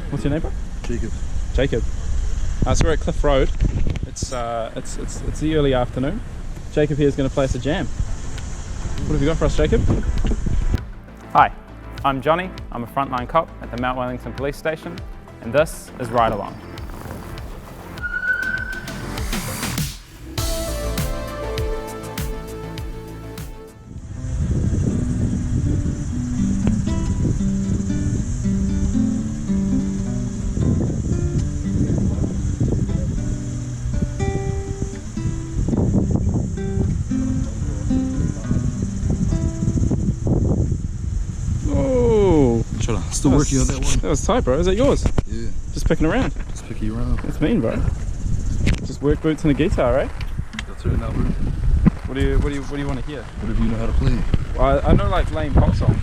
What's your name, bro? Jacob. Jacob. So we're at Cliff Road. It's the early afternoon. Jacob here is going to play us a jam. What have you got for us, Jacob? Hi, I'm Johnny. I'm a frontline cop at the Mount Wellington Police Station, and this is Ride Along. Still working on that one. That was tight, bro. Is that yours? Yeah. Just picking around. Just picking around. That's mean, bro. Just work boots and a guitar, right? That's right now, bro. What do you want to hear? Whatever you know how to play. Well, I know like lame pop songs.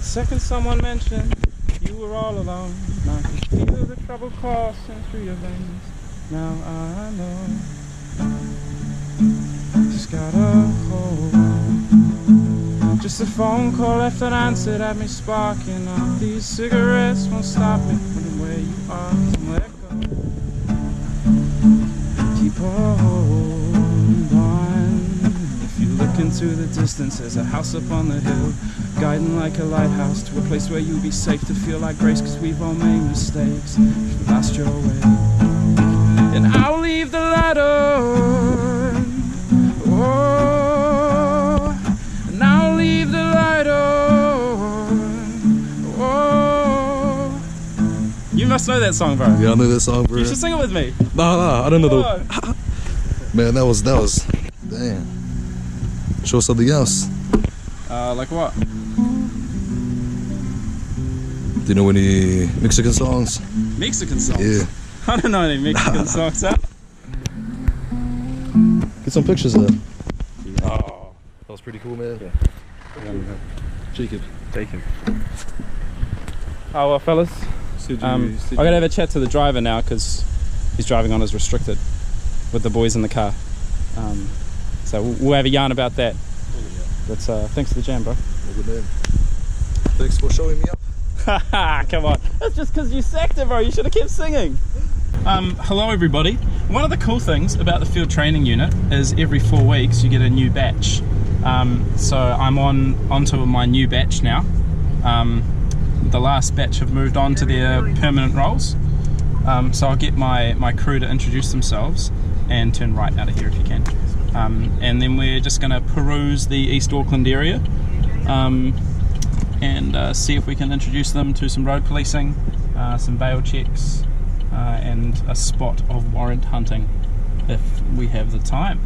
Second someone mentioned you were all alone. Now I can feel the trouble coursing through your veins. Now I know. Just gotta hold on. Just a phone call left unanswered had me sparking up. These cigarettes won't stop me from where you are. So let go. Keep hold on. If you look into the distance, there's a house up on the hill, guiding like a lighthouse to a place where you'll be safe to feel like grace, cause we've all made mistakes. If you lost your way, and I'll leave the light on. Oh, and I'll leave the light on. Oh, you must know that song, bro. Yeah, I know that song, bro. You should sing it with me. Nah, I don't know though. Man, that was damn. Show us something else. Like what? Do you know any Mexican songs? Mexican songs? Yeah. I don't know any Mexican songs, huh? Get some pictures of them. Oh, that was pretty cool, man. Yeah. Jacob. Oh well, fellas. I gotta have a chat to the driver now because he's driving on as restricted with the boys in the car. So we'll have a yarn about that. But thanks for the jam, bro. Well, good man. Thanks for showing me up. Come on, that's just because you sacked it, bro. You should have kept singing. Hello everybody. One of the cool things about the field training unit is every 4 weeks you get a new batch. So I'm onto my new batch now. The last batch have moved on to their permanent roles. So I'll get my crew to introduce themselves and turn right out of here if you can. And then we're just going to peruse the East Auckland area and see if we can introduce them to some road policing, some bail checks, and a spot of warrant hunting if we have the time.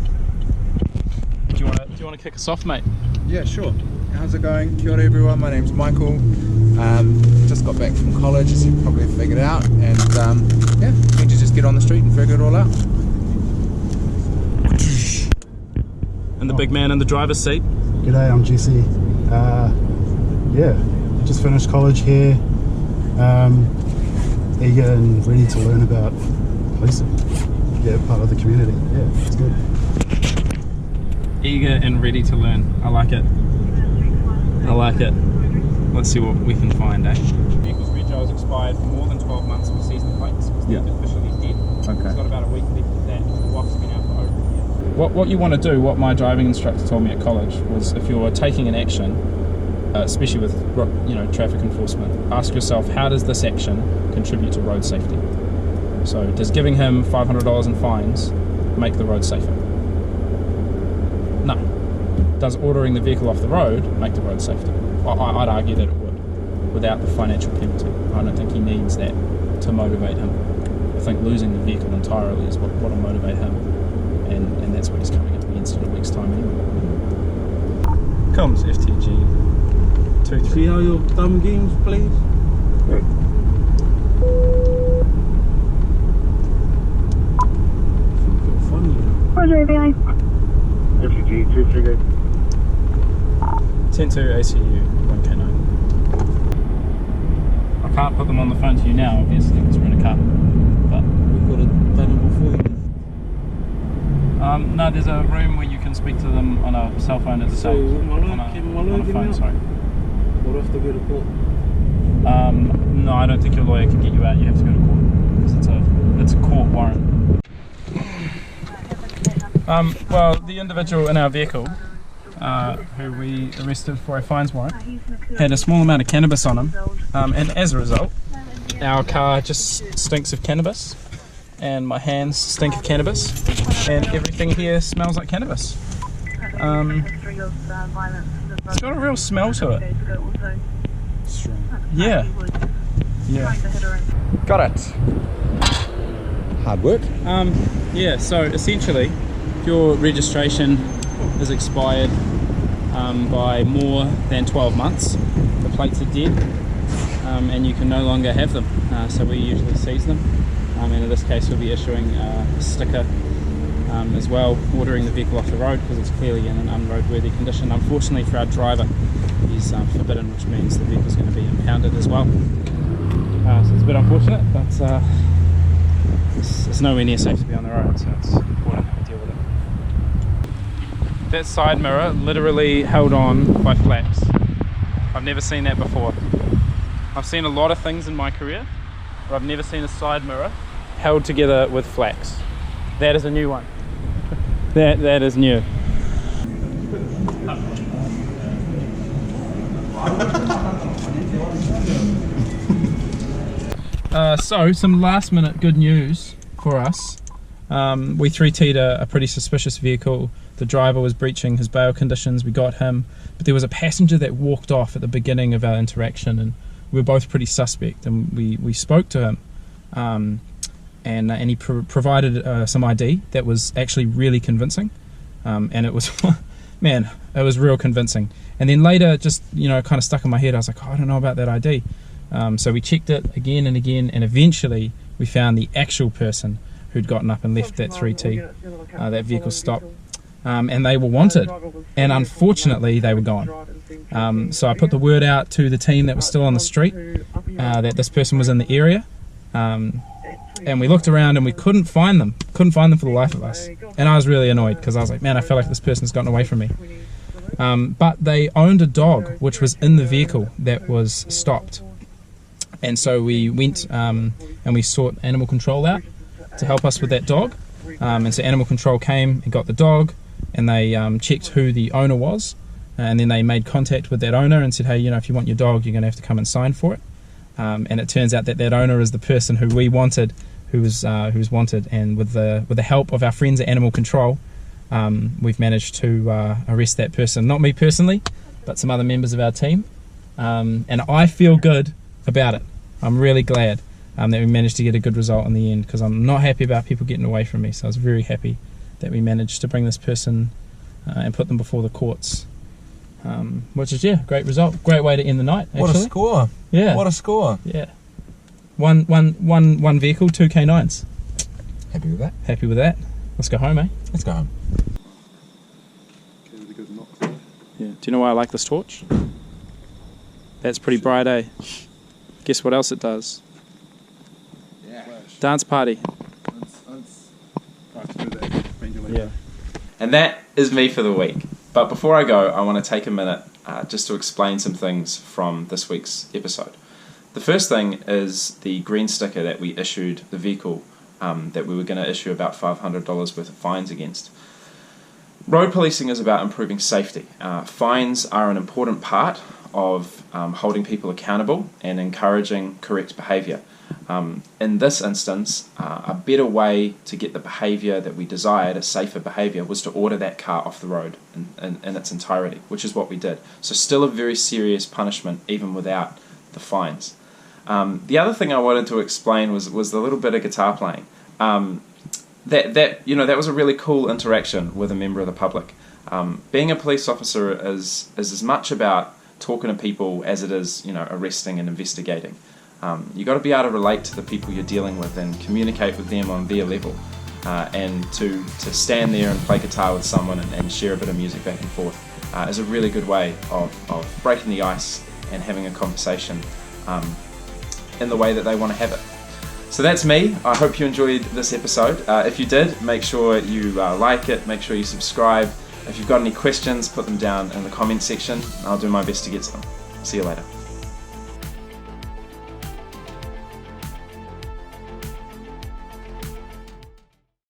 Do you want to kick us off, mate? Yeah, sure. How's it going? Kia ora everyone, my name's Michael. Just got back from college, as you probably figured out, and yeah, need to just get on the street and figure it all out. And the big man in the driver's seat. G'day, I'm Jesse. Yeah, just finished college here. Eager and ready to learn about policing. Yeah, part of the community. Yeah, it's good. Eager and ready to learn. I like it. Let's see what we can find, eh? Vehicle's rego is expired for more than 12 months with season plates. It's officially dead. Okay. It's got about a week left of that. The walk's been out for over a year. What you want to do, what my driving instructor told me at college, was if you're taking an action, especially with traffic enforcement, ask yourself, how does this action contribute to road safety? So does giving him $500 in fines make the road safer? No. Does ordering the vehicle off the road make the road safer? I'd argue that it would, without the financial penalty. I don't think he needs that to motivate him. I think losing the vehicle entirely is what'll motivate him, and that's what he's coming up against in a week's time anyway. Comes FTG 23. See how your thumb games, please? Roger, guys. FTG 238. 10-2 ACU 1K9. I can't put them on the phone to you now, obviously, because we're in a car. But We've got a tunnel before you. no, there's a room where you can speak to them on a cell phone at the So, on a Malloy, phone. Sorry. We'll have to get a call. No, I don't think your lawyer can get you out. You have to go to court because it's a court warrant. Well, the individual in our vehicle, who we arrested for a fines warrant, had a small amount of cannabis on him, and as a result, our car just stinks of cannabis, and my hands stink of cannabis, and everything here smells like cannabis. It's got a real smell to it. Yeah. Yeah. Got it. Hard work. Yeah, so essentially, if your registration is expired by more than 12 months, the plates are dead, and you can no longer have them. So we usually seize them, and in this case we'll be issuing a sticker as well, ordering the vehicle off the road because it's clearly in an unroadworthy condition. Unfortunately for our driver, he's forbidden, which means the vehicle's going to be impounded as well. So it's a bit unfortunate, but it's nowhere near safe to be on the road, so it's important that we deal with it. That side mirror literally held on by flaps. I've never seen that before. I've seen a lot of things in my career, but I've never seen a side mirror held together with flaps. That is a new one. That is new. So some last minute good news for us. We 3T'd a pretty suspicious vehicle. The driver was breaching his bail conditions. We got him, but there was a passenger that walked off at the beginning of our interaction, and we were both pretty suspect, and we spoke to him, and he provided some ID that was actually really convincing, and it was man, it was real convincing. And then later, just kind of stuck in my head, I was like, oh, I don't know about that ID. So we checked it again and again, and eventually we found the actual person who'd gotten up and left that 3T, that vehicle stopped, and they were wanted, and unfortunately they were gone. So I put the word out to the team that was still on the street that this person was in the area, and we looked around and we couldn't find them for the life of us, and I was really annoyed because I was like, man, I feel like this person's gotten away from me. But they owned a dog which was in the vehicle that was stopped, and so we went and we sought animal control out to help us with that dog, and so animal control came and got the dog, and they checked who the owner was, and then they made contact with that owner and said, hey, if you want your dog, you're going to have to come and sign for it. And it turns out that owner is the person who we wanted, who was wanted, and with the help of our friends at Animal Control, we've managed to arrest that person. Not me personally, but some other members of our team, and I feel good about it. I'm really glad that we managed to get a good result in the end, because I'm not happy about people getting away from me, so I was very happy that we managed to bring this person and put them before the courts, which is, great result. Great way to end the night, actually. What a score. Yeah. What a score. Yeah. One vehicle, 2 K9s. Happy with that? Happy with that. Let's go home, eh? Let's go home. Yeah. Do you know why I like this torch? That's pretty bright, eh? Guess what else it does? Yeah. Dance party. Yeah. And that is me for the week. But before I go, I want to take a minute just to explain some things from this week's episode. The first thing is the green sticker that we issued the vehicle that we were going to issue about $500 worth of fines against. Road policing is about improving safety. Fines are an important part of holding people accountable and encouraging correct behaviour. In this instance, a better way to get the behaviour that we desired, a safer behaviour, was to order that car off the road in its entirety, which is what we did. So still a very serious punishment even without the fines. The other thing I wanted to explain was the little bit of guitar playing. That was a really cool interaction with a member of the public. Being a police officer is as much about talking to people as it is, arresting and investigating. You got to be able to relate to the people you're dealing with and communicate with them on their level, and to stand there and play guitar with someone and share a bit of music back and forth is a really good way of breaking the ice and having a conversation in the way that they want to have it. So that's me. I hope you enjoyed this episode. If you did, make sure you like it, make sure you subscribe. If you've got any questions, put them down in the comment section. I'll do my best to get to them. See you later.